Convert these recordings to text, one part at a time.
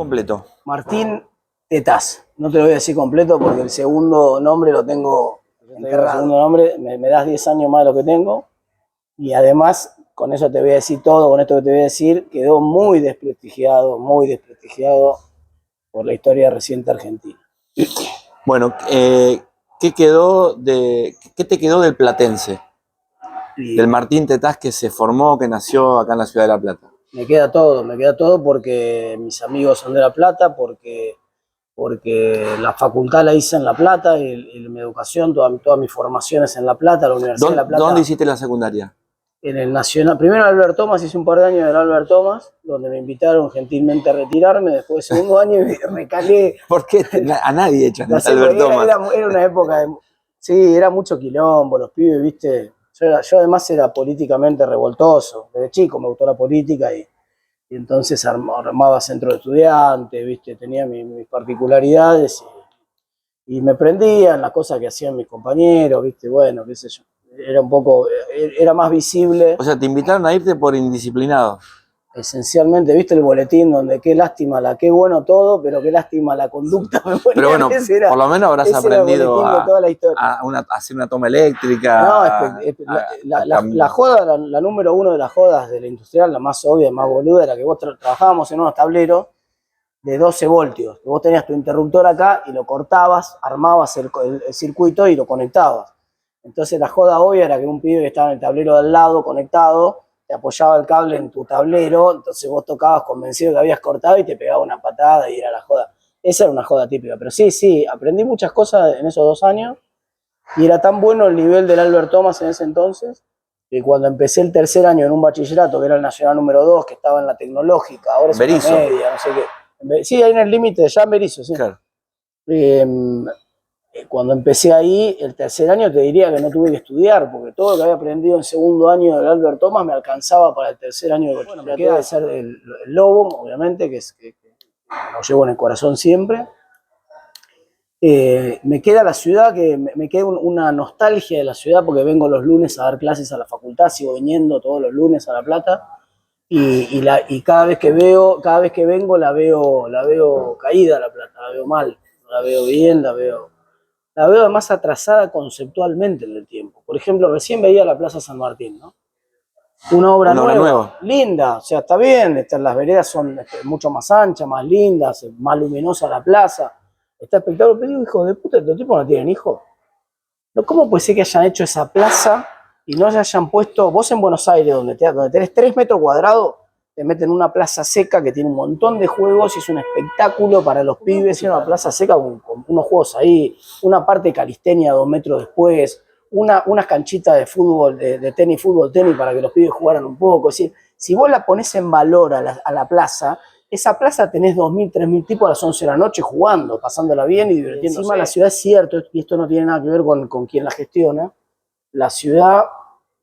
completo? Martín Tetaz. No te lo voy a decir completo porque el segundo nombre lo tengo enterrado. El segundo nombre, me das 10 años más de lo que tengo. Y además, con eso te voy a decir todo, con esto que te voy a decir, quedó muy desprestigiado por la historia reciente argentina. Bueno, ¿qué te quedó del platense? Del Martín Tetaz que se formó, que nació acá en la ciudad de La Plata. Me queda todo porque mis amigos son de La Plata, porque la facultad la hice en La Plata, y mi educación, toda mi formación es en La Plata, la Universidad de La Plata. ¿Dónde hiciste la secundaria? En el Nacional, primero en Albert Thomas, hice un par de años en el Albert Thomas, donde me invitaron gentilmente a retirarme, después del segundo año me recalé. ¿Por qué? A nadie echan en Albert Thomas. Era una época, sí, era mucho quilombo, los pibes, viste. Yo además era políticamente revoltoso, desde chico me gustó la política y entonces armaba centro de estudiantes, viste, tenía mis particularidades y me prendían las cosas que hacían mis compañeros, viste, bueno, qué sé yo. Era más visible. O sea, te invitaron a irte por indisciplinado. Esencialmente, viste el boletín donde qué lástima qué bueno todo, pero qué lástima la conducta. Pero bueno, por lo menos habrás aprendido a hacer una toma eléctrica. No, la joda, la número uno de las jodas de la industrial, la más obvia, más boluda, era que vos trabajábamos en unos tableros de 12 voltios, que vos tenías tu interruptor acá y lo cortabas, armabas el circuito y lo conectabas. Entonces la joda obvia era que un pibe que estaba en el tablero de al lado conectado, te apoyaba el cable en tu tablero, entonces vos tocabas convencido que habías cortado y te pegaba una patada y era la joda. Esa era una joda típica, pero sí, aprendí muchas cosas en esos 2 años y era tan bueno el nivel del Albert Thomas en ese entonces que cuando empecé el tercer año en un bachillerato, que era el nacional número 2, que estaba en la tecnológica, ahora es una media, no sé qué. Sí, ahí en el límite, ya en Berisso, sí. Claro. Cuando empecé ahí, el tercer año te diría que no tuve que estudiar, porque todo lo que había aprendido en segundo año del Albert Thomas me alcanzaba para el tercer año de bachillerato. Bueno, me queda de ser el lobo, obviamente, que lo llevo en el corazón siempre. Me queda la ciudad, que me queda una nostalgia de la ciudad, porque vengo los lunes a dar clases a la facultad, sigo viniendo todos los lunes a La Plata, y cada vez que vengo la veo caída La Plata, la veo mal, no la veo bien, la veo además atrasada conceptualmente en el tiempo. Por ejemplo, recién veía la Plaza San Martín, ¿no? Una obra nueva, linda, o sea, está bien, las veredas son mucho más anchas, más lindas, más luminosa la plaza, está espectacular, pero digo, hijo de puta, estos tipos no tienen hijos. ¿Cómo puede ser que hayan hecho esa plaza y no se hayan puesto, vos en Buenos Aires, donde tenés 3 metros cuadrados, te meten una plaza seca que tiene un montón de juegos y es un espectáculo para los pibes, y una plaza seca con unos juegos ahí, una parte de calistenia 2 metros después, unas canchitas de fútbol, de tenis, fútbol-tenis para que los pibes jugaran un poco. Es decir, si vos la ponés en valor a la plaza, esa plaza tenés 2.000, 3.000 tipos a las 11 de la noche jugando, pasándola bien y divirtiéndose. Encima la ciudad es cierto, y esto no tiene nada que ver con quien la gestiona, la ciudad,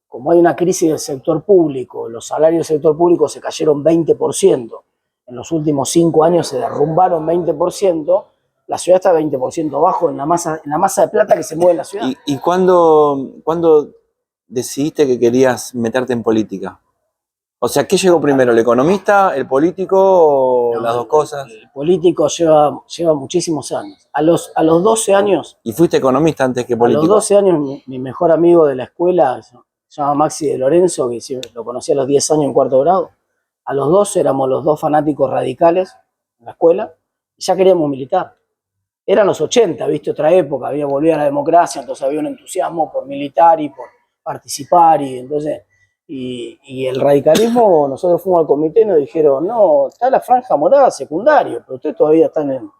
como hay una crisis del sector público, los salarios del sector público se cayeron 20%, en los últimos 5 años se derrumbaron 20%, la ciudad está 20% abajo en la masa de plata que se mueve en la ciudad. ¿Y cuándo decidiste que querías meterte en política? O sea, ¿qué llegó primero, el economista, el político o las dos cosas? El político lleva muchísimos años. A los 12 años... ¿Y fuiste economista antes que político? A los 12 años mi mejor amigo de la escuela, se llama Maxi de Lorenzo, que lo conocí a los 10 años en 4º grado. A los 12 éramos los 2 fanáticos radicales en la escuela y ya queríamos militar. Eran los 80, viste, otra época, volvía la democracia, entonces había un entusiasmo por militar y por participar, y el radicalismo, nosotros fuimos al comité y nos dijeron, no, está la franja morada secundario, pero ustedes todavía están en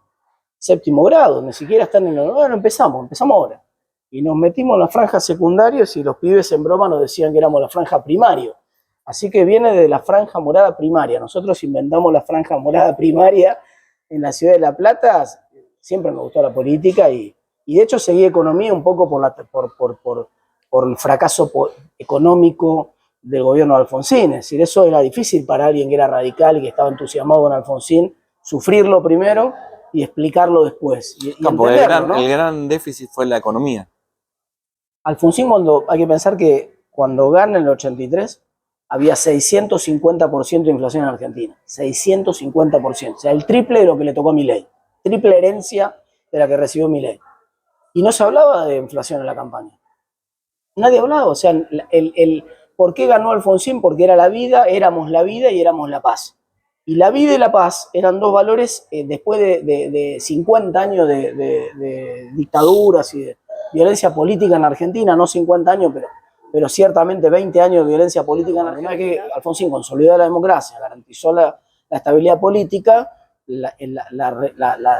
7º grado, ni siquiera están en el... Bueno, empezamos ahora. Y nos metimos en la franja secundaria y los pibes en broma nos decían que éramos la franja primario. Así que viene de la franja morada primaria. Nosotros inventamos la franja morada primaria en la ciudad de La Plata. Siempre me gustó la política y de hecho seguí economía un poco por el fracaso económico del gobierno de Alfonsín. Es decir, eso era difícil para alguien que era radical y que estaba entusiasmado con Alfonsín, sufrirlo primero y explicarlo después. El gran déficit fue la economía. Alfonsín, hay que pensar que cuando gana en el 83, había 650% de inflación en Argentina. 650%. O sea, el triple de lo que le tocó a Milei. Triple herencia de la que recibió Milei. Y no se hablaba de inflación en la campaña. Nadie hablaba. O sea, ¿por qué ganó Alfonsín? Porque era la vida, éramos la vida y éramos la paz. Y la vida y la paz eran dos valores después de 50 años de dictaduras y de violencia política en Argentina, no 50 años, pero ciertamente 20 años de violencia política en Argentina, que Alfonsín consolidó la democracia, garantizó la estabilidad política. La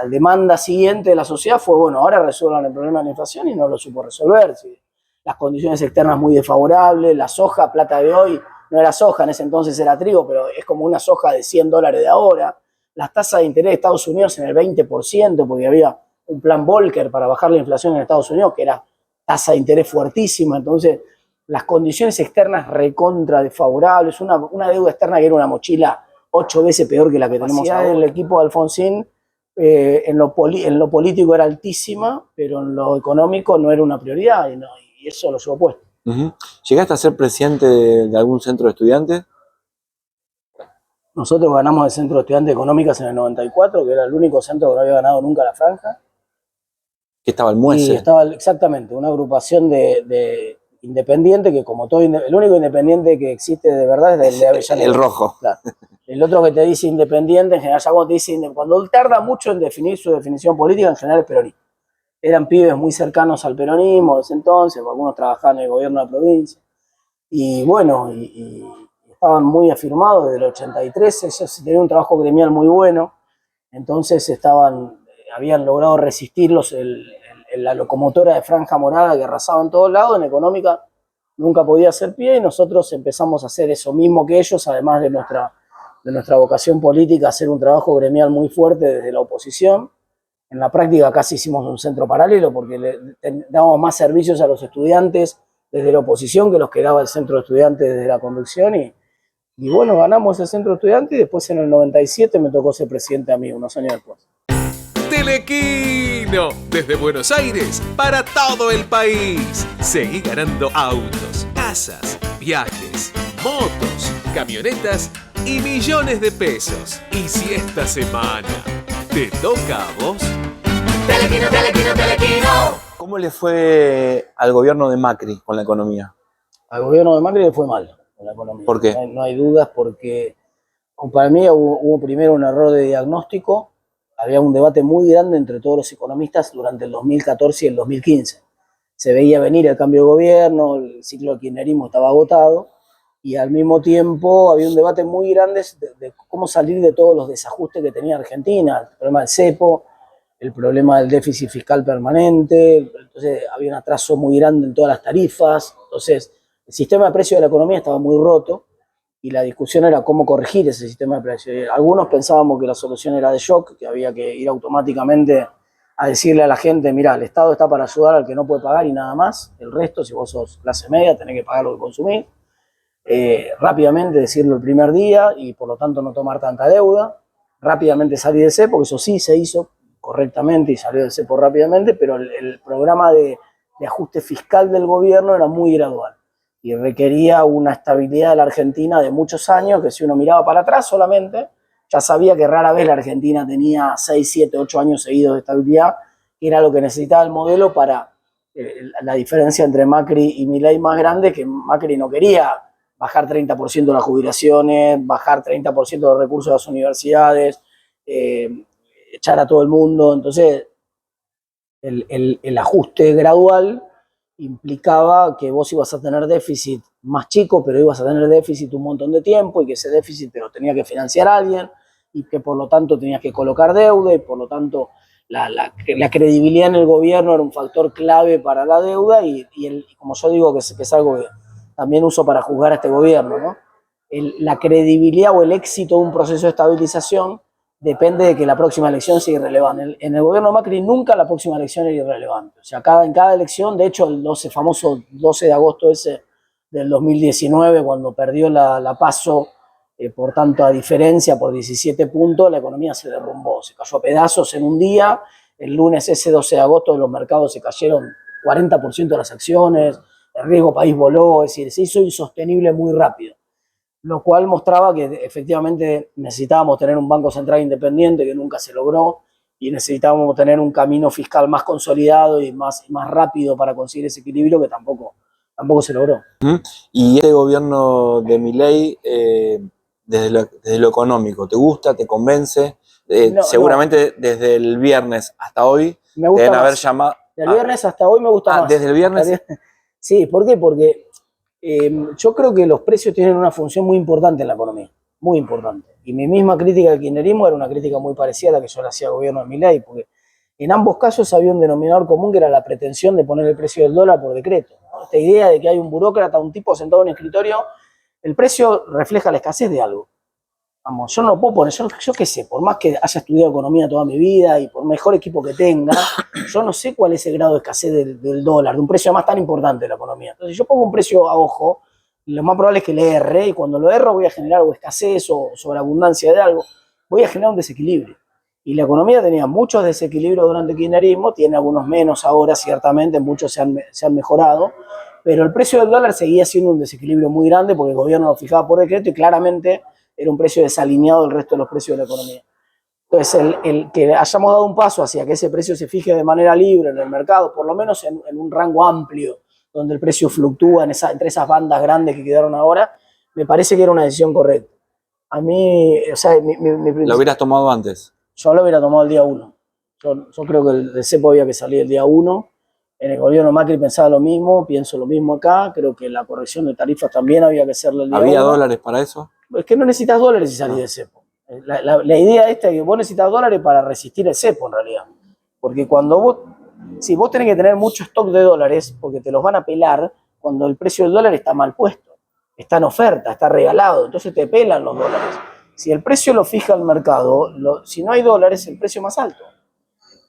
demanda siguiente de la sociedad fue, bueno, ahora resuelvan el problema de la inflación, y no lo supo resolver. ¿Sí? Las condiciones externas muy desfavorables, la soja, plata de hoy, no era soja, en ese entonces era trigo, pero es como una soja de $100 de ahora. Las tasas de interés de Estados Unidos en el 20%, porque había un plan Volcker para bajar la inflación en Estados Unidos, que era tasa de interés fuertísima. Entonces, las condiciones externas recontra desfavorables, una deuda externa que era una mochila 8 veces peor que la que tenemos ahora. El equipo de Alfonsín en lo político era altísima, pero en lo económico no era una prioridad, y eso lo supo puesto. ¿Llegaste a ser presidente de algún centro de estudiantes? Nosotros ganamos el Centro de Estudiantes de Económicas en el 94, que era el único centro que no había ganado nunca la franja. Que estaba el Muese. Y estaba exactamente una agrupación de independiente, que como todo, el único independiente que existe de verdad es el de Avellaneda. El rojo. Claro. El otro que te dice independiente, en general, ya cuando te dice, cuando tarda mucho en definir su definición política, en general es peronista. Eran pibes muy cercanos al peronismo desde entonces, algunos trabajaban en el gobierno de la provincia. Y bueno, y estaban muy afirmados desde el 83, ellos tenían un trabajo gremial muy bueno, entonces habían logrado resistir la locomotora de franja morada que arrasaba en todos lados. En económica nunca podía hacer pie, y nosotros empezamos a hacer eso mismo que ellos, además de nuestra vocación política, hacer un trabajo gremial muy fuerte desde la oposición. En la práctica casi hicimos un centro paralelo, porque le dábamos más servicios a los estudiantes desde la oposición que los que daba el centro de estudiantes desde la conducción. Y bueno, ganamos el centro de estudiantes, y después en el 97 me tocó ser presidente a mí, unos años después. Telequino, desde Buenos Aires para todo el país. Seguí ganando autos, casas, viajes, motos, camionetas y millones de pesos. Y si esta semana te toca a vos, Telequino, Telequino, Telequino. ¿Cómo le fue al gobierno de Macri con la economía? Al gobierno de Macri le fue mal con la economía. ¿Por qué? No hay dudas, porque para mí hubo primero un error de diagnóstico. Había un debate muy grande entre todos los economistas durante el 2014 y el 2015. Se veía venir el cambio de gobierno, el ciclo del kirchnerismo estaba agotado, y al mismo tiempo había un debate muy grande de cómo salir de todos los desajustes que tenía Argentina, el problema del cepo, el problema del déficit fiscal permanente. Entonces había un atraso muy grande en todas las tarifas. Entonces el sistema de precios de la economía estaba muy roto, y la discusión era cómo corregir ese sistema de precios. Algunos pensábamos que la solución era de shock, que había que ir automáticamente a decirle a la gente, mira, el Estado está para ayudar al que no puede pagar y nada más, el resto, si vos sos clase media, tenés que pagar lo que consumís. Rápidamente decirlo el primer día, y por lo tanto no tomar tanta deuda, rápidamente salir del cepo, porque eso sí se hizo correctamente y salió del cepo rápidamente, pero el programa de ajuste fiscal del gobierno era muy gradual y requería una estabilidad de la Argentina de muchos años, que si uno miraba para atrás solamente, ya sabía que rara vez la Argentina tenía 6, 7, 8 años seguidos de estabilidad, que era lo que necesitaba el modelo para la diferencia entre Macri y Milei más grande, que Macri no quería bajar 30% las jubilaciones, bajar 30% de los recursos de las universidades, echar a todo el mundo. Entonces, el ajuste gradual implicaba que vos ibas a tener déficit más chico, pero ibas a tener déficit un montón de tiempo, y que ese déficit te lo tenía que financiar alguien, y que por lo tanto tenías que colocar deuda, y por lo tanto la credibilidad en el gobierno era un factor clave para la deuda, y como yo digo, que es algo que también uso para juzgar a este gobierno, ¿no? La credibilidad o el éxito de un proceso de estabilización depende de que la próxima elección sea irrelevante. En el gobierno de Macri nunca la próxima elección era irrelevante. O sea, en cada elección, de hecho, el famoso 12 de agosto ese del 2019, cuando perdió la PASO, por tanto a diferencia, por 17 puntos, la economía se derrumbó, se cayó a pedazos en un día. El lunes ese 12 de agosto los mercados se cayeron 40% de las acciones, el riesgo país voló, es decir, se hizo insostenible muy rápido. lo cual mostraba que efectivamente necesitábamos tener un Banco Central independiente, que nunca se logró, y necesitábamos tener un camino fiscal más consolidado y más rápido para conseguir ese equilibrio, que tampoco se logró. Y este gobierno de Milei, desde lo económico, ¿te gusta, te convence? Seguramente desde el viernes hasta hoy me gusta deben haber más. llamado. Del viernes hasta hoy me gusta más. Desde el viernes. Sí, ¿por qué? Porque yo creo que los precios tienen una función muy importante en la economía, muy importante. Y mi misma crítica al kirchnerismo era una crítica muy parecida a la que yo le hacía al gobierno de Milei, porque en ambos casos había un denominador común que era la pretensión de poner el precio del dólar por decreto, ¿no? Esta idea de que hay un burócrata, un tipo sentado en un escritorio, el precio refleja la escasez de algo. Vamos, yo no lo puedo poner, yo qué sé, por más que haya estudiado economía toda mi vida y por mejor equipo que tenga, yo no sé cuál es el grado de escasez del dólar, de un precio además tan importante de la economía. Entonces, si yo pongo un precio a ojo, lo más probable es que le erre, y cuando lo erro voy a generar o escasez o sobreabundancia de algo, voy a generar un desequilibrio. Y la economía tenía muchos desequilibrios durante el kirchnerismo, tiene algunos menos ahora, ciertamente, muchos se han mejorado, pero el precio del dólar seguía siendo un desequilibrio muy grande porque el gobierno lo fijaba por decreto y claramente era un precio desalineado del resto de los precios de la economía. Entonces, el que hayamos dado un paso hacia que ese precio se fije de manera libre en el mercado, por lo menos en un rango amplio, donde el precio fluctúa entre esas bandas grandes que quedaron ahora, me parece que era una decisión correcta. A mí, o sea, ¿Lo hubieras tomado antes? Yo lo hubiera tomado el día 1. Yo creo que el cepo había que salir el día 1. En el gobierno Macri pensaba lo mismo, pienso lo mismo acá. Creo que la corrección de tarifas también había que hacerlo el día 1. ¿Había dólares para eso? Es que no necesitas dólares si salís del cepo. La idea esta es que vos necesitas dólares para resistir el cepo, en realidad. Porque cuando vos tenés que tener mucho stock de dólares, porque te los van a pelar cuando el precio del dólar está mal puesto. Está en oferta, está regalado, entonces te pelan los dólares. Si el precio lo fija el mercado, si no hay dólares, el precio es más alto.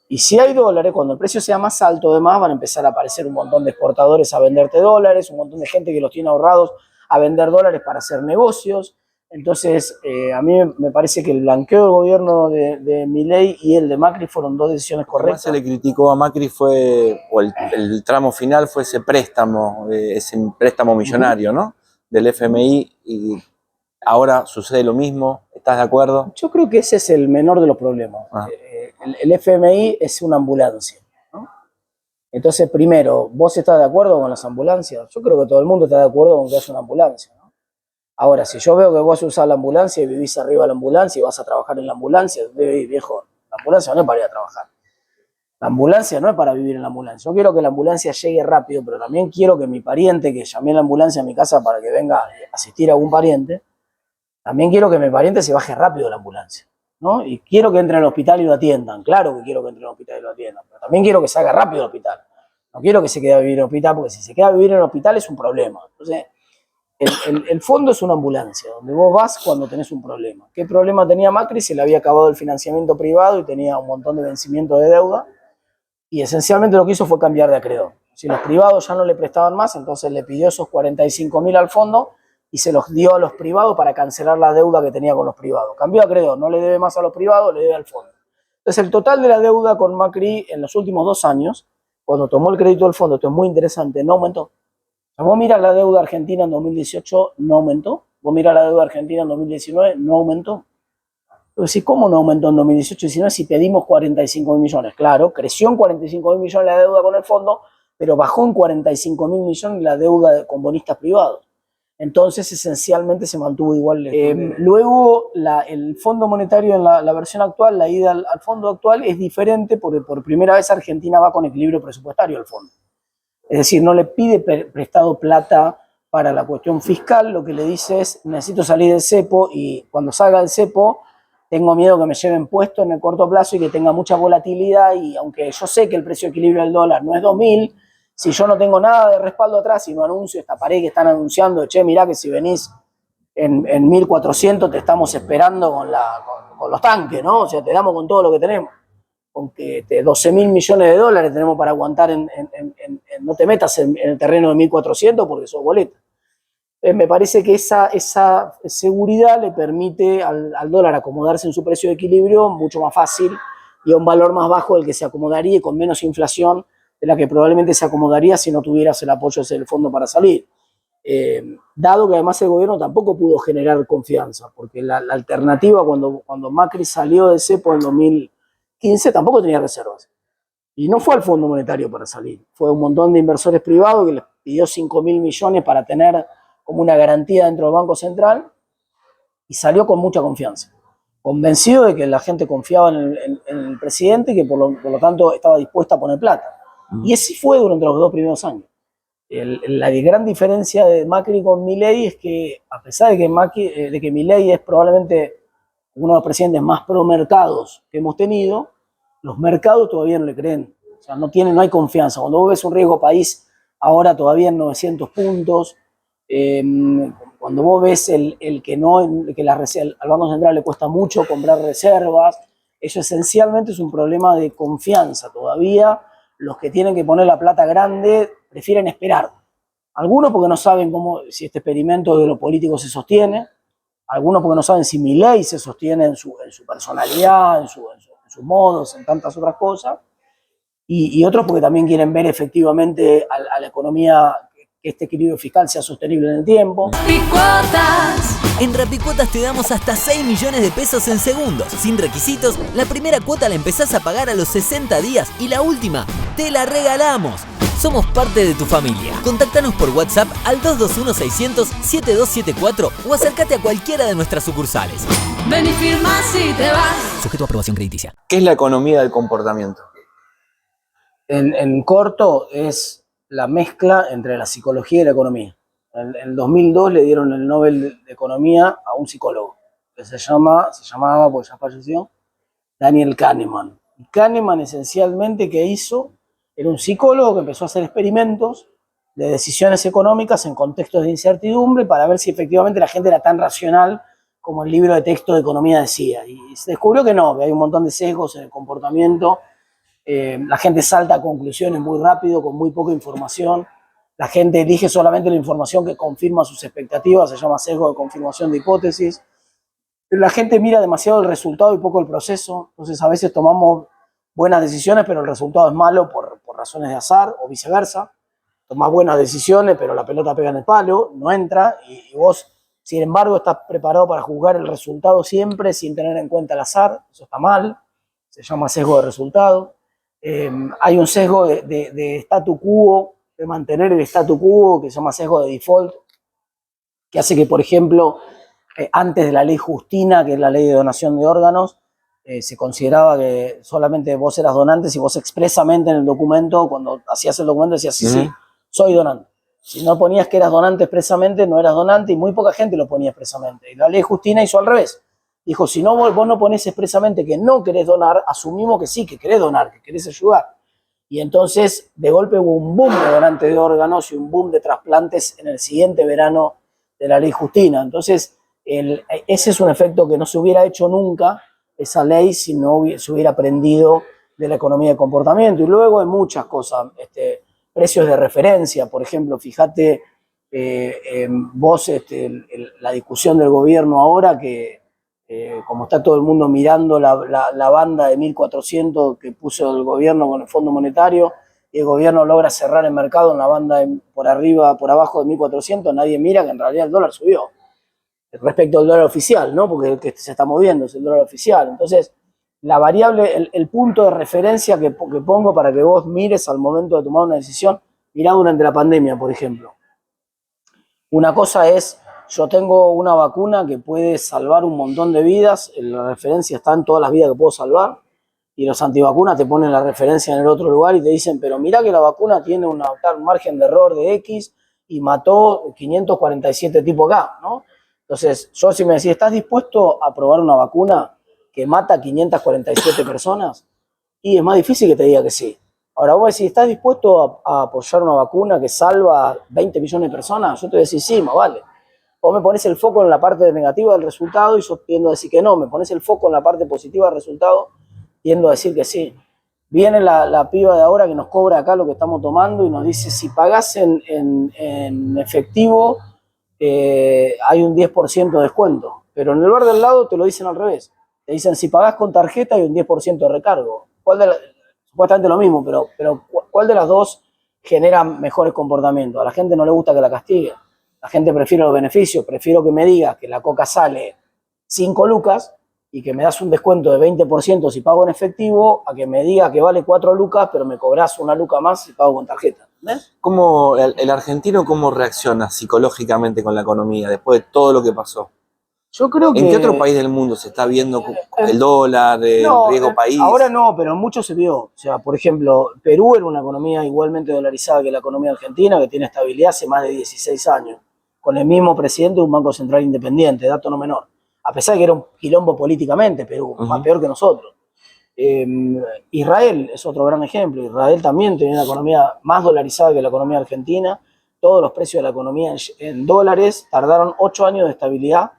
Y si hay dólares, cuando el precio sea más alto, además van a empezar a aparecer un montón de exportadores a venderte dólares, un montón de gente que los tiene ahorrados a vender dólares para hacer negocios. Entonces, a mí me parece que el blanqueo del gobierno de Milei y el de Macri fueron dos decisiones correctas. Lo que más se le criticó a Macri el tramo final fue ese préstamo millonario, ¿no? Del FMI, y ahora sucede lo mismo. ¿Estás de acuerdo? Yo creo que ese es el menor de los problemas. El FMI es una ambulancia, ¿no? Entonces, primero, ¿vos estás de acuerdo con las ambulancias? Yo creo que todo el mundo está de acuerdo con que es una ambulancia, ¿no? Ahora, si yo veo que vos usás la ambulancia y vivís arriba de la ambulancia y vas a trabajar en la ambulancia, viejo, la ambulancia no es para ir a trabajar. La ambulancia no es para vivir en la ambulancia. Yo quiero que la ambulancia llegue rápido, pero también quiero que mi pariente, que llamé a la ambulancia a mi casa para que venga a asistir a algún pariente, también quiero que mi pariente se baje rápido de la ambulancia, ¿no? Y quiero que entre al hospital y lo atiendan. Claro que quiero que entre al hospital y lo atiendan, pero también quiero que salga rápido del hospital. No quiero que se quede a vivir en el hospital, porque si se queda a vivir en el hospital es un problema. Entonces, el fondo es una ambulancia, donde vos vas cuando tenés un problema. ¿Qué problema tenía Macri? Se le había acabado el financiamiento privado y tenía un montón de vencimiento de deuda. Y esencialmente lo que hizo fue cambiar de acreedor. Si los privados ya no le prestaban más, entonces le pidió esos 45.000 al fondo y se los dio a los privados para cancelar la deuda que tenía con los privados. Cambió de acreedor, no le debe más a los privados, le debe al fondo. Entonces el total de la deuda con Macri en los últimos 2 años, cuando tomó el crédito del fondo, esto es muy interesante, no aumentó. O sea, vos mirás la deuda argentina en 2018, no aumentó. Vos mirás la deuda argentina en 2019, no aumentó. Entonces, ¿cómo no aumentó en 2018-19 si pedimos 45.000 millones? Claro, creció en 45.000 millones la deuda con el fondo, pero bajó en 45.000 millones la deuda con bonistas privados. Entonces, esencialmente se mantuvo igual. Luego, el Fondo Monetario en la versión actual, la ida al fondo actual es diferente porque por primera vez Argentina va con equilibrio presupuestario al fondo. Es decir, no le pide prestado plata para la cuestión fiscal, lo que le dice es, necesito salir del cepo y cuando salga del cepo, tengo miedo que me lleven puesto en el corto plazo y que tenga mucha volatilidad, y aunque yo sé que el precio de equilibrio del dólar no es 2.000, si yo no tengo nada de respaldo atrás y no anuncio esta pared que están anunciando, che, mirá que si venís en 1.400 te estamos esperando con los tanques, ¿no? O sea, te damos con todo lo que tenemos. Con que 12.000 millones de dólares tenemos para aguantar no te metas en el terreno de 1.400 porque sos boleta. Me parece que esa seguridad le permite al dólar acomodarse en su precio de equilibrio mucho más fácil y a un valor más bajo del que se acomodaría y con menos inflación de la que probablemente se acomodaría si no tuvieras el apoyo del fondo para salir. dado que además el gobierno tampoco pudo generar confianza, porque la alternativa cuando Macri salió de cepo en 2015 tampoco tenía reservas. Y no fue al Fondo Monetario para salir, fue un montón de inversores privados que les pidió 5.000 millones para tener como una garantía dentro del Banco Central y salió con mucha confianza, convencido de que la gente confiaba en el presidente y que por lo tanto estaba dispuesta a poner plata. Y así fue durante los 2 primeros años. La gran diferencia de Macri con Milei es que, a pesar de que Milei es probablemente uno de los presidentes más pro mercados que hemos tenido, los mercados todavía no le creen. O sea, no hay confianza. Cuando vos ves un riesgo país ahora todavía en 900 puntos, cuando vos ves al Banco Central le cuesta mucho comprar reservas, eso esencialmente es un problema de confianza. Todavía los que tienen que poner la plata grande prefieren esperar. Algunos porque no saben si este experimento de lo político se sostiene, algunos porque no saben si Milei se sostiene en su personalidad, en sus modos, en tantas otras cosas, y otros porque también quieren ver efectivamente a la economía, que este equilibrio fiscal sea sostenible en el tiempo. Picuotas. En Rapicuotas te damos hasta 6 millones de pesos en segundos, sin requisitos. La primera cuota la empezás a pagar a los 60 días y la última te la regalamos. Somos parte de tu familia. Contactanos por WhatsApp al 221-600-7274 o acércate a cualquiera de nuestras sucursales. Ven y firma si te vas. Sujeto a aprobación crediticia. ¿Qué es la economía del comportamiento? En corto, es la mezcla entre la psicología y la economía. En 2002 le dieron el Nobel de Economía a un psicólogo que se llamaba, porque ya falleció, Daniel Kahneman. Y Kahneman esencialmente, ¿qué hizo? Era un psicólogo que empezó a hacer experimentos de decisiones económicas en contextos de incertidumbre para ver si efectivamente la gente era tan racional como el libro de texto de economía decía. Y se descubrió que no, que hay un montón de sesgos en el comportamiento. La gente salta a conclusiones muy rápido, con muy poca información. La gente elige solamente la información que confirma sus expectativas, se llama sesgo de confirmación de hipótesis. La gente mira demasiado el resultado y poco el proceso, entonces a veces tomamos buenas decisiones, pero el resultado es malo por razones de azar, o viceversa. Tomás buenas decisiones, pero la pelota pega en el palo, no entra, y vos, sin embargo, estás preparado para juzgar el resultado siempre sin tener en cuenta el azar. Eso está mal, se llama sesgo de resultado. Hay un sesgo de statu quo, de mantener el statu quo, que se llama sesgo de default, que hace que, por ejemplo, antes de la ley Justina, que es la ley de donación de órganos, se consideraba que solamente vos eras donante si vos expresamente en el documento, cuando hacías el documento decías, sí, soy donante. Si no ponías que eras donante expresamente, no eras donante, y muy poca gente lo ponía expresamente. Y la ley Justina hizo al revés. Dijo, si no, vos no ponés expresamente que no querés donar, asumimos que sí, que querés donar, que querés ayudar. Y entonces, de golpe hubo un boom de donantes de órganos y un boom de trasplantes en el siguiente verano de la ley Justina. Entonces, ese es un efecto que no se hubiera hecho nunca, esa ley, si no se hubiera aprendido de la economía de comportamiento. Y luego hay muchas cosas, precios de referencia, por ejemplo, fíjate vos la discusión del gobierno ahora, que como está todo el mundo mirando la banda de 1.400 que puso el gobierno con el Fondo Monetario, y el gobierno logra cerrar el mercado en la banda por abajo de 1.400, nadie mira que en realidad el dólar subió respecto al dólar oficial, ¿no? Porque el que se está moviendo es el dólar oficial. Entonces, la variable, el punto de referencia que pongo para que vos mires al momento de tomar una decisión, mirá durante la pandemia, por ejemplo. Una cosa es, yo tengo una vacuna que puede salvar un montón de vidas, la referencia está en todas las vidas que puedo salvar, y los antivacunas te ponen la referencia en el otro lugar y te dicen, pero mirá que la vacuna tiene un margen de error de X y mató 547 tipos acá, ¿no? Entonces, yo si me decís, ¿estás dispuesto a probar una vacuna que mata a 547 personas? Y es más difícil que te diga que sí. Ahora vos decís, ¿estás dispuesto a apoyar una vacuna que salva 20 millones de personas? Yo te voy a decir, sí, más vale. Vos me pones el foco en la parte negativa del resultado y yo tiendo a decir que no. Me pones el foco en la parte positiva del resultado, tiendo a decir que sí. Viene la piba de ahora que nos cobra acá lo que estamos tomando y nos dice, si pagás en efectivo, hay un 10% de descuento. Pero en el bar del lado te lo dicen al revés. Te dicen, si pagás con tarjeta hay un 10% de recargo. Supuestamente lo mismo, pero ¿cuál de las dos genera mejores comportamientos? A la gente no le gusta que la castiguen. La gente prefiere los beneficios, prefiero que me digas que la coca sale 5 lucas y que me das un descuento de 20% si pago en efectivo, a que me diga que vale 4 lucas, pero me cobras 1 luca más si pago con tarjeta. ¿Ves? ¿Cómo el argentino cómo reacciona psicológicamente con la economía después de todo lo que pasó? Yo creo que... ¿En qué otro país del mundo se está viendo el dólar, el riesgo país? Ahora no, pero en muchos se vio. O sea, por ejemplo, Perú era una economía igualmente dolarizada que la economía argentina, que tiene estabilidad hace más de 16 años, con el mismo presidente de un banco central independiente, dato no menor. A pesar de que era un quilombo políticamente, Perú, más peor que nosotros. Israel es otro gran ejemplo. Israel también tiene una economía más dolarizada que la economía argentina. Todos los precios de la economía en dólares tardaron 8 años de estabilidad,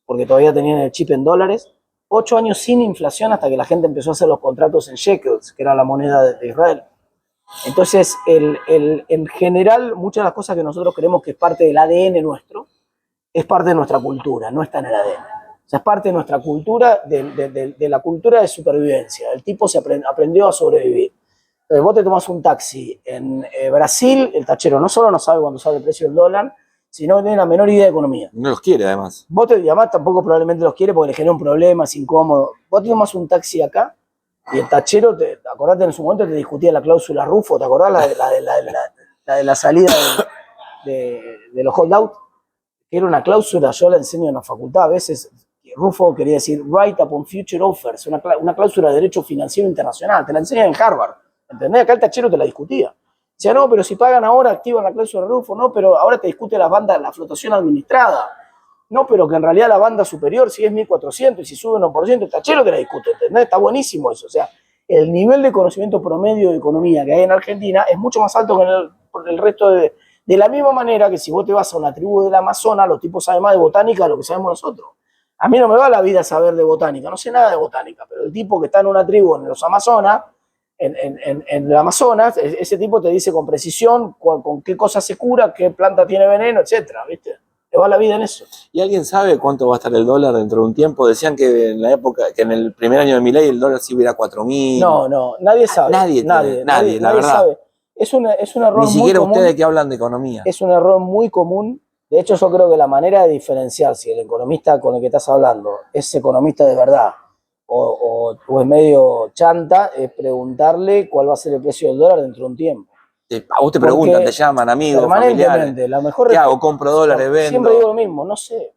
porque todavía tenían el chip en dólares, 8 años sin inflación hasta que la gente empezó a hacer los contratos en shekels, que era la moneda de Israel. Entonces, en general, muchas de las cosas que nosotros creemos que es parte del ADN nuestro, es parte de nuestra cultura, no está en el ADN. O sea, es parte de nuestra cultura, de la cultura de supervivencia. El tipo aprendió a sobrevivir. Entonces, vos te tomás un taxi en Brasil, el tachero no solo no sabe cuándo sale el precio del dólar, sino que tiene la menor idea de economía. No los quiere, además. Vos te llamás, tampoco probablemente los quiere porque le genera un problema, es incómodo. Vos te tomás un taxi acá y el tachero, acordate, en su momento te discutía la cláusula Rufo, ¿te acordás la de la salida de los holdout? Que era una cláusula, yo la enseño en la facultad, a veces Rufo quería decir right upon future offers, una cláusula de derecho financiero internacional, te la enseñan en Harvard, ¿entendés? Acá el tachero te la discutía. Decía, no, pero si pagan ahora, activan la cláusula de Rufo, no, pero ahora te discute la flotación administrada. No, pero que en realidad la banda superior si es 1.400 y si sube 1%, el tachero te la discute, ¿entendés? Está buenísimo eso. O sea, el nivel de conocimiento promedio de economía que hay en Argentina es mucho más alto que en el resto de la misma manera que si vos te vas a una tribu del Amazonas, los tipos saben más de botánica de lo que sabemos nosotros. A mí no me va la vida saber de botánica, no sé nada de botánica, pero el tipo que está en una tribu en los Amazonas, en el Amazonas, ese tipo te dice con precisión con qué cosa se cura, qué planta tiene veneno, etcétera, ¿viste? Le va la vida en eso. ¿Y alguien sabe cuánto va a estar el dólar dentro de un tiempo? Decían que en la época, que en el primer año de Milei el dólar sí hubiera 4.000. No, nadie sabe. Nadie, la verdad. Sabe. Es un error muy común. Ni siquiera ustedes que hablan de economía. Es un error muy común. De hecho, yo creo que la manera de diferenciar si el economista con el que estás hablando es economista de verdad o es medio chanta, es preguntarle cuál va a ser el precio del dólar dentro de un tiempo. A vos te preguntan, te llaman amigos, permanentemente, la mejor ¿qué hago? ¿Compro dólares, vendo? Siempre digo lo mismo, no sé.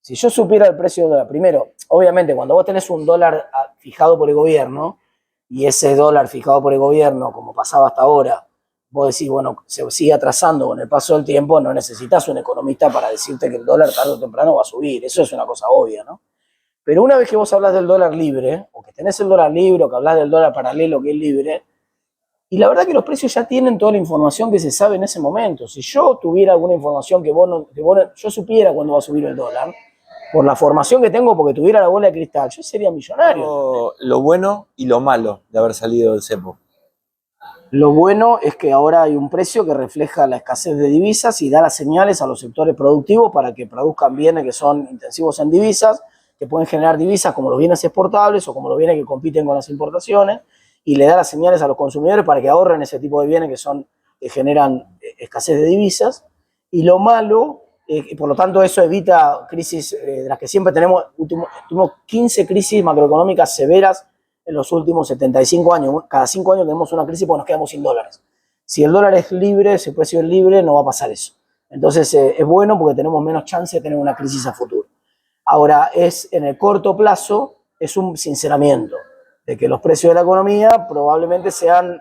Si yo supiera el precio del dólar, primero, obviamente cuando vos tenés un dólar fijado por el gobierno y ese dólar fijado por el gobierno, como pasaba hasta ahora, vos decís, bueno, se sigue atrasando con el paso del tiempo, no necesitas un economista para decirte que el dólar tarde o temprano va a subir. Eso es una cosa obvia, ¿no? Pero una vez que vos hablas del dólar libre, o que tenés el dólar libre, o que hablas del dólar paralelo que es libre, y la verdad que los precios ya tienen toda la información que se sabe en ese momento. Si yo tuviera alguna información que yo supiera cuándo va a subir el dólar, por la formación que tengo, porque tuviera la bola de cristal, yo sería millonario. Lo bueno y lo malo de haber salido del cepo. Lo bueno es que ahora hay un precio que refleja la escasez de divisas y da las señales a los sectores productivos para que produzcan bienes que son intensivos en divisas, que pueden generar divisas como los bienes exportables o como los bienes que compiten con las importaciones, y le da las señales a los consumidores para que ahorren ese tipo de bienes que generan escasez de divisas. Y lo malo, por lo tanto eso evita crisis de las que siempre tenemos, tuvimos 15 crisis macroeconómicas severas en los últimos 75 años. Cada 5 años tenemos una crisis porque nos quedamos sin dólares. Si el dólar es libre, si el precio es libre, no va a pasar eso. Entonces es bueno porque tenemos menos chance de tener una crisis a futuro. Ahora, en el corto plazo, es un sinceramiento de que los precios de la economía probablemente sean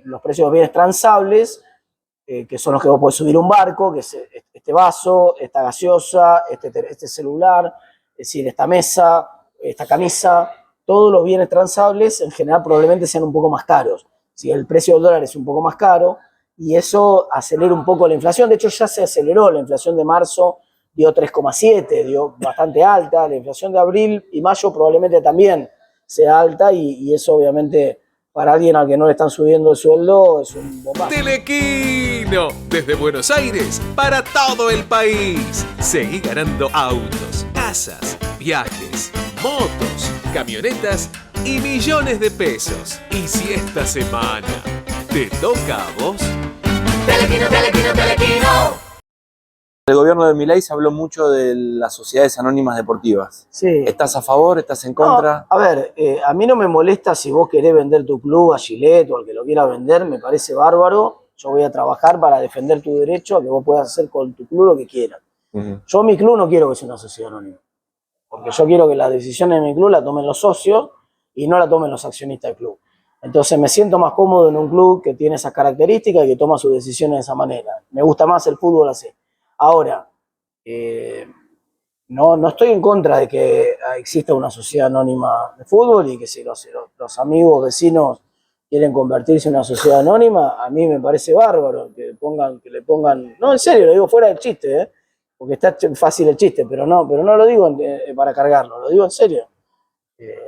los precios de los bienes transables, que son los que vos podés subir un barco, que es este vaso, esta gaseosa, este celular, es decir, esta mesa, esta camisa. Todos los bienes transables en general probablemente sean un poco más caros. Si el precio del dólar es un poco más caro y eso acelera un poco la inflación. De hecho ya se aceleró, la inflación de marzo dio 3,7, dio bastante alta. La inflación de abril y mayo probablemente también sea alta y eso obviamente para alguien al que no le están subiendo el sueldo es un bombazo. Telequino, desde Buenos Aires para todo el país. Seguí ganando autos, casas, viajes, motos, camionetas y millones de pesos. Y si esta semana te toca a vos, Telequino, telequino, telequino. El gobierno de Milei se habló mucho de las sociedades anónimas deportivas. Sí. ¿Estás a favor? ¿Estás en contra? No, a ver, a mí no me molesta si vos querés vender tu club a Gillette o al que lo quiera vender, me parece bárbaro. Yo voy a trabajar para defender tu derecho a que vos puedas hacer con tu club lo que quieras. Yo mi club no quiero que sea una sociedad anónima, porque yo quiero que las decisiones de mi club la tomen los socios y no la tomen los accionistas del club. Entonces me siento más cómodo en un club que tiene esas características y que toma sus decisiones de esa manera. Me gusta más el fútbol así. Ahora, no estoy en contra de que exista una sociedad anónima de fútbol y que si los amigos, vecinos quieren convertirse en una sociedad anónima, a mí me parece bárbaro que le pongan, no, en serio, lo digo fuera del chiste, porque está fácil el chiste, pero no lo digo para cargarlo, lo digo en serio.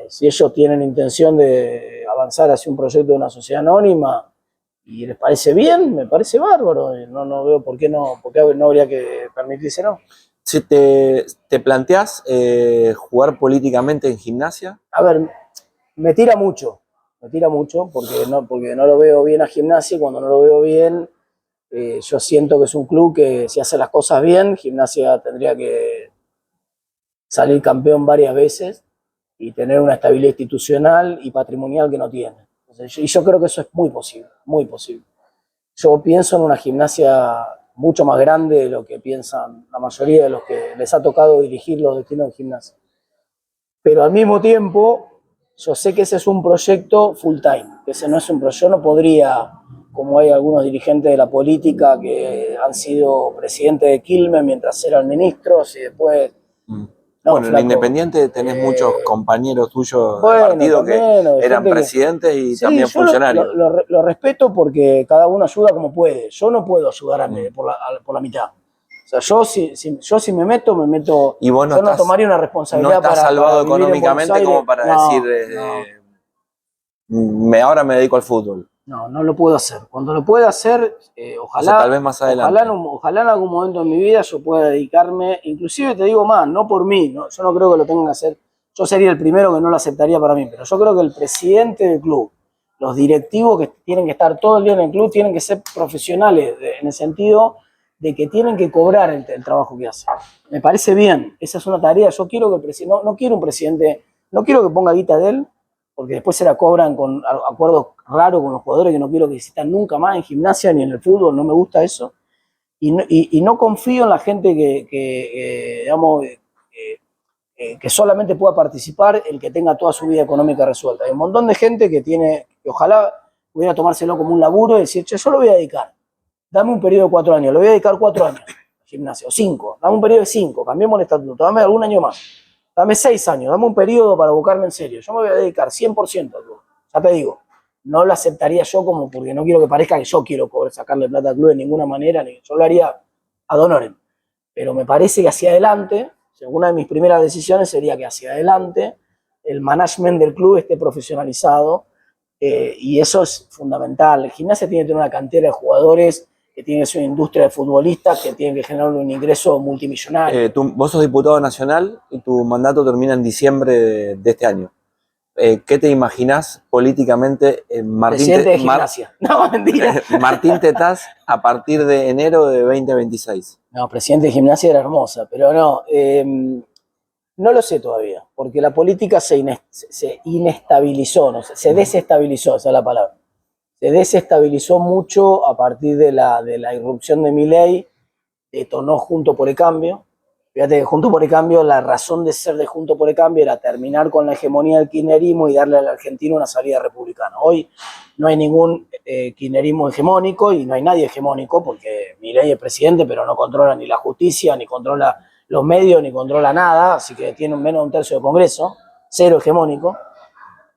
Si ellos tienen intención de avanzar hacia un proyecto de una sociedad anónima y les parece bien, me parece bárbaro. No veo por qué no habría que permitírselo. Si te planteás jugar políticamente en Gimnasia. A ver, me tira mucho porque no lo veo bien a Gimnasia y cuando no lo veo bien, yo siento que es un club que si hace las cosas bien, Gimnasia tendría que salir campeón varias veces y tener una estabilidad institucional y patrimonial que no tiene. Entonces, y yo creo que eso es muy posible, muy posible. Yo pienso en una Gimnasia mucho más grande de lo que piensan la mayoría de los que les ha tocado dirigir los destinos de Gimnasia. Pero al mismo tiempo, yo sé que ese es un proyecto full time, que ese no es un proyecto, yo no podría, como hay algunos dirigentes de la política que han sido presidentes de Quilmes mientras eran ministros y después... No, bueno, flaco, en Independiente tenés muchos compañeros tuyos bueno, de partido que eran que, presidentes y sí, también funcionarios. Lo respeto porque cada uno ayuda como puede. Yo no puedo ayudar por la mitad. O sea, yo si me meto. Y vos yo no tomaría una responsabilidad. No estás salvado para económicamente como para decir, ahora me dedico al fútbol. No lo puedo hacer. Cuando lo pueda hacer, ojalá, o sea, tal vez más adelante. Ojalá en algún momento en mi vida yo pueda dedicarme, inclusive te digo más, no por mí, ¿no? Yo no creo que lo tengan que hacer, yo sería el primero que no lo aceptaría para mí, pero yo creo que el presidente del club, los directivos que tienen que estar todo el día en el club, tienen que ser profesionales, en el sentido de que tienen que cobrar el trabajo que hacen. Me parece bien, esa es una tarea, yo quiero que el presidente, no quiero un presidente, no quiero que ponga guita de él, porque después se la cobran con acuerdos raros con los jugadores que no quiero que existan nunca más en Gimnasia ni en el fútbol, no me gusta eso. Y no confío en la gente que solamente pueda participar el que tenga toda su vida económica resuelta. Hay un montón de gente que ojalá pudiera tomárselo como un laburo y decir, che, yo lo voy a dedicar. Dame un periodo de 4 años, lo voy a dedicar 4 años a Gimnasia, o 5, dame un periodo de 5, cambiemos el estatuto, dame algún año más. Dame 6 años, dame un periodo para buscarme en serio. Yo me voy a dedicar 100% al club. Ya te digo, no lo aceptaría yo como porque no quiero que parezca que yo quiero sacarle plata al club de ninguna manera. Yo lo haría ad honorem. Pero me parece que hacia adelante, una de mis primeras decisiones sería que hacia adelante el management del club esté profesionalizado y eso es fundamental. El Gimnasia tiene que tener una cantera de jugadores que tiene que ser una industria de futbolistas que tienen que generar un ingreso multimillonario. Vos sos diputado nacional y tu mandato termina en diciembre de este año. ¿Qué te imaginás políticamente Presidente de Gimnasia. No, mentira. Martín Tetaz a partir de enero de 2026? No, presidente de Gimnasia era hermosa, pero no lo sé todavía, porque la política se inestabilizó, no sé, se desestabilizó, esa es la palabra. Se desestabilizó mucho a partir de la irrupción de Milei, detonó Juntos por el Cambio. Fíjate que Juntos por el Cambio, la razón de ser de Juntos por el Cambio era terminar con la hegemonía del kirchnerismo y darle a la Argentina una salida republicana. Hoy no hay ningún kirchnerismo hegemónico y no hay nadie hegemónico porque Milei es presidente, pero no controla ni la justicia, ni controla los medios, ni controla nada, así que tiene menos de un tercio de Congreso, cero hegemónico.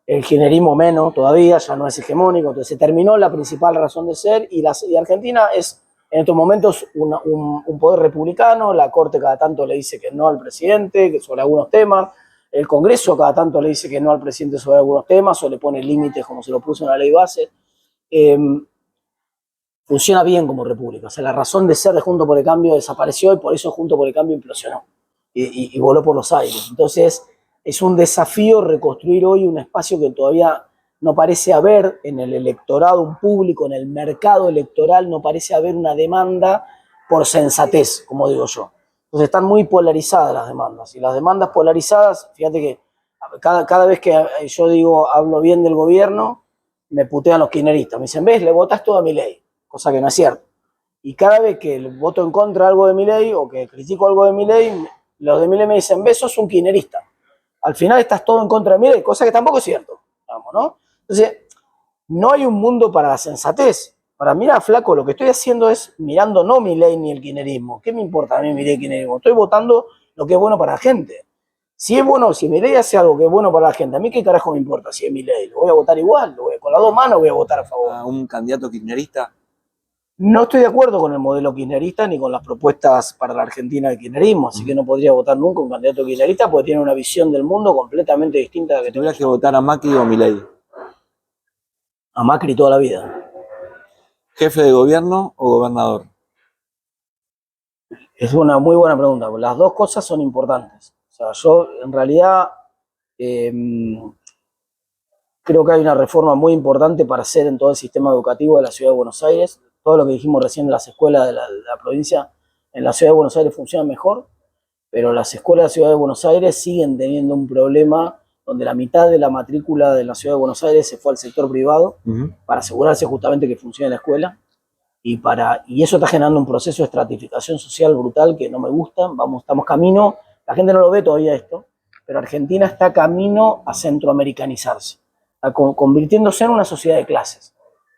El kirchnerismo menos todavía, ya no es hegemónico, entonces se terminó la principal razón de ser y Argentina es en estos momentos un poder republicano, la Corte cada tanto le dice que no al presidente que sobre algunos temas, el Congreso cada tanto le dice que no al presidente sobre algunos temas o le pone límites como se lo puso en la ley base. Funciona bien como república, o sea, la razón de ser de Juntos por el Cambio desapareció y por eso Juntos por el Cambio implosionó y voló por los aires. Entonces es un desafío reconstruir hoy un espacio que todavía no parece haber en el electorado, un público, en el mercado electoral, no parece haber una demanda por sensatez, como digo yo. Entonces están muy polarizadas las demandas. Y las demandas polarizadas, fíjate que cada vez que yo hablo bien del gobierno, me putean los kirchneristas. Me dicen, ves, le votás todo a Milei, cosa que no es cierto. Y cada vez que voto en contra de algo de Milei o que critico algo de Milei, los de Milei me dicen, ves, sos un kirchnerista. Al final estás todo en contra de Milei, cosa que tampoco es cierto, digamos, ¿no? Entonces, no hay un mundo para la sensatez. Para mí, flaco, lo que estoy haciendo es mirando no Milei ni el kirchnerismo. ¿Qué me importa a mí Milei y el kirchnerismo? Estoy votando lo que es bueno para la gente. Si es bueno, si Milei hace algo que es bueno para la gente, a mí qué carajo me importa si es Milei. Lo voy a votar igual, con las dos manos voy a votar a favor. ¿A un candidato kirchnerista? No estoy de acuerdo con el modelo kirchnerista ni con las propuestas para la Argentina del kirchnerismo, así que no podría votar nunca un candidato kirchnerista porque tiene una visión del mundo completamente distinta a la que tengo. ¿Tuvieras que votar a Macri o Milei? A Macri toda la vida. ¿Jefe de gobierno o gobernador? Es una muy buena pregunta, porque las dos cosas son importantes. O sea, yo en realidad creo que hay una reforma muy importante para hacer en todo el sistema educativo de la Ciudad de Buenos Aires. Todo lo que dijimos recién de las escuelas de la provincia en la Ciudad de Buenos Aires funcionan mejor, pero las escuelas de la Ciudad de Buenos Aires siguen teniendo un problema donde la mitad de la matrícula de la Ciudad de Buenos Aires se fue al sector privado para asegurarse justamente que funcione la escuela y eso está generando un proceso de estratificación social brutal que no me gusta. Estamos camino, la gente no lo ve todavía esto, pero Argentina está camino a centroamericanizarse, convirtiéndose en una sociedad de clases.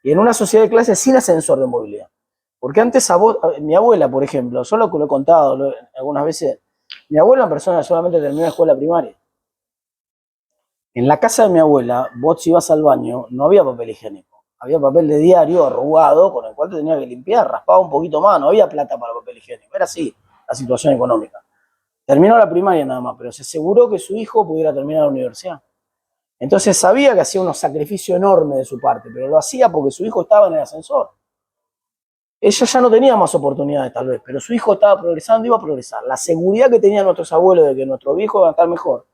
Y en una sociedad de clases sin ascensor de movilidad. Porque antes mi abuela, por ejemplo, yo lo he contado algunas veces, mi abuela es una persona que solamente terminó la escuela primaria. En la casa de mi abuela, vos si ibas al baño, no había papel higiénico. Había papel de diario arrugado con el cual te tenía que limpiar, raspaba un poquito más, no había plata para papel higiénico. Era así la situación económica. Terminó la primaria nada más, pero se aseguró que su hijo pudiera terminar la universidad. Entonces sabía que hacía unos sacrificios enormes de su parte, pero lo hacía porque su hijo estaba en el ascensor. Ella ya no tenía más oportunidades tal vez, pero su hijo estaba progresando, iba a progresar. La seguridad que tenían nuestros abuelos de que nuestros viejos iban a estar mejor,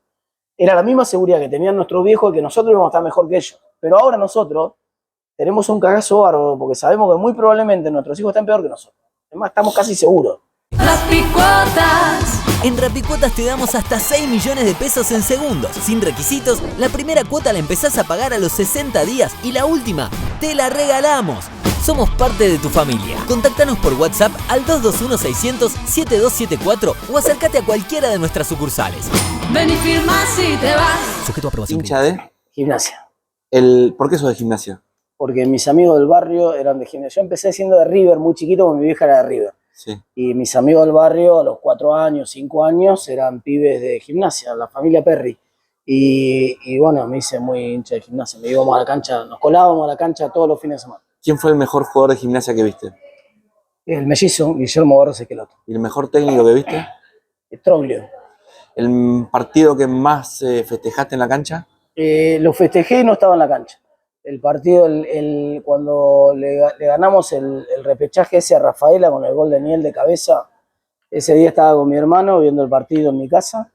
era la misma seguridad que tenían nuestros viejos de que nosotros íbamos a estar mejor que ellos. Pero ahora nosotros tenemos un cagazo bárbaro porque sabemos que muy probablemente nuestros hijos están peor que nosotros. Además, estamos casi seguros. Rapicuotas. En Rapicuotas te damos hasta 6 millones de pesos en segundos. Sin requisitos, la primera cuota la empezás a pagar a los 60 días y la última te la regalamos. Somos parte de tu familia. Contáctanos por WhatsApp al 221-600-7274 o acércate a cualquiera de nuestras sucursales. Ven y firma si te vas. Sujeto a aprobación. ¿Hincha de? Gimnasia. ¿Por qué sos de Gimnasia? Porque mis amigos del barrio eran de Gimnasia. Yo empecé siendo de River muy chiquito porque mi vieja era de River. Sí. Y mis amigos del barrio a los 4 años, 5 años eran pibes de Gimnasia, la familia Perry. Y bueno, me hice muy hincha de Gimnasia. Me íbamos a la cancha, nos colábamos a la cancha todos los fines de semana. ¿Quién fue el mejor jugador de Gimnasia que viste? El mellizo, Guillermo Barros Esqueloto. ¿Y el mejor técnico que viste? Troglio. ¿El partido que más festejaste en la cancha? Lo festejé y no estaba en la cancha. El partido, cuando le ganamos el repechaje ese a Rafaela con el gol de Niel de cabeza, ese día estaba con mi hermano viendo el partido en mi casa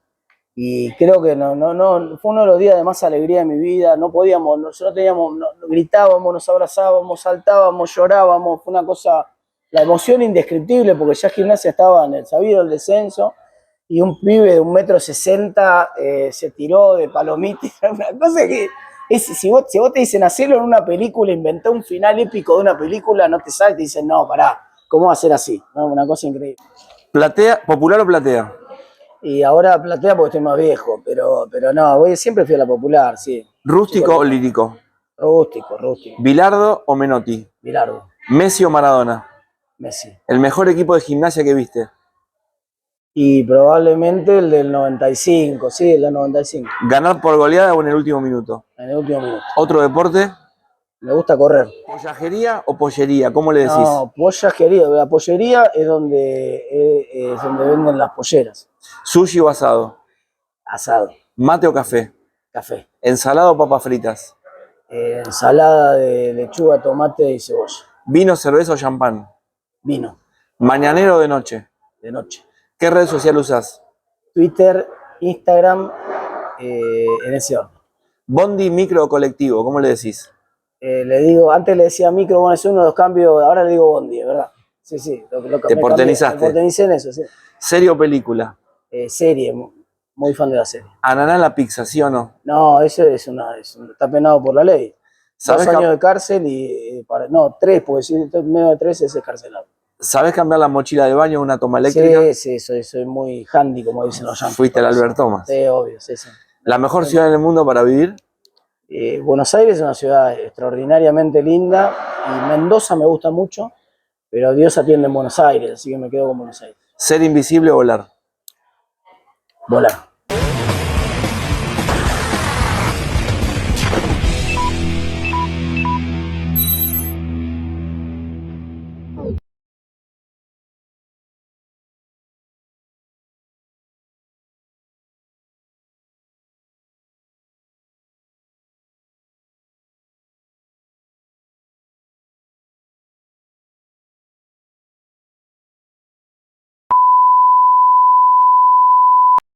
y creo que no fue uno de los días de más alegría de mi vida. No podíamos, gritábamos, nos abrazábamos, saltábamos, llorábamos, fue una cosa, la emoción indescriptible porque ya Gimnasia estaba en el sabido del descenso y un pibe de 1,60 m se tiró de palomita, una cosa que si vos te dicen hacerlo en una película, inventar un final épico de una película, no te sale, te dicen no, pará, ¿cómo va a ser así? ¿No? Una cosa increíble. ¿Platea, popular o platea? Y ahora platea porque estoy más viejo, pero no, siempre fui a la popular, sí. ¿Rústico o lírico? Rústico. ¿Bilardo o Menotti? Bilardo. ¿Messi o Maradona? Messi. ¿El mejor equipo de Gimnasia que viste? Y probablemente el del 95, sí, el del 95. ¿Ganar por goleada o en el último minuto? En el último minuto. ¿Otro deporte? Me gusta correr. ¿Pollajería o pollería? ¿Cómo le decís? No, pollajería. La pollería es donde venden las polleras. ¿Sushi o asado? Asado. ¿Mate o café? Café. ¿Ensalada o papas fritas? Ensalada de lechuga, tomate y cebolla. ¿Vino, cerveza o champán? Vino. ¿Mañanero o de noche? De noche. ¿Qué red social usás? Twitter, Instagram, en ese orden. ¿Bondi, micro o colectivo? ¿Cómo le decís? Le digo, antes le decía micro, bueno, es uno de los cambios, ahora le digo bondi, ¿verdad? Sí, sí. Te me portenizaste. Me portenicé en eso, sí. ¿Serie o película? Serie, muy fan de la serie. ¿Ananá en la pizza, sí o no? No, eso está penado por la ley. 2 ¿Sabes, años de cárcel y no, 3, porque si menos de 3 es escarcelado. ¿Sabes cambiar la mochila de baño en una toma eléctrica? Sí, soy muy handy, como dicen los yankees. Fuiste al Albert Thomas. Sí, obvio, sí. ¿La mejor ciudad en el mundo para vivir? Buenos Aires es una ciudad extraordinariamente linda y Mendoza me gusta mucho, pero Dios atiende en Buenos Aires, así que me quedo con Buenos Aires. ¿Ser invisible o volar? Volar.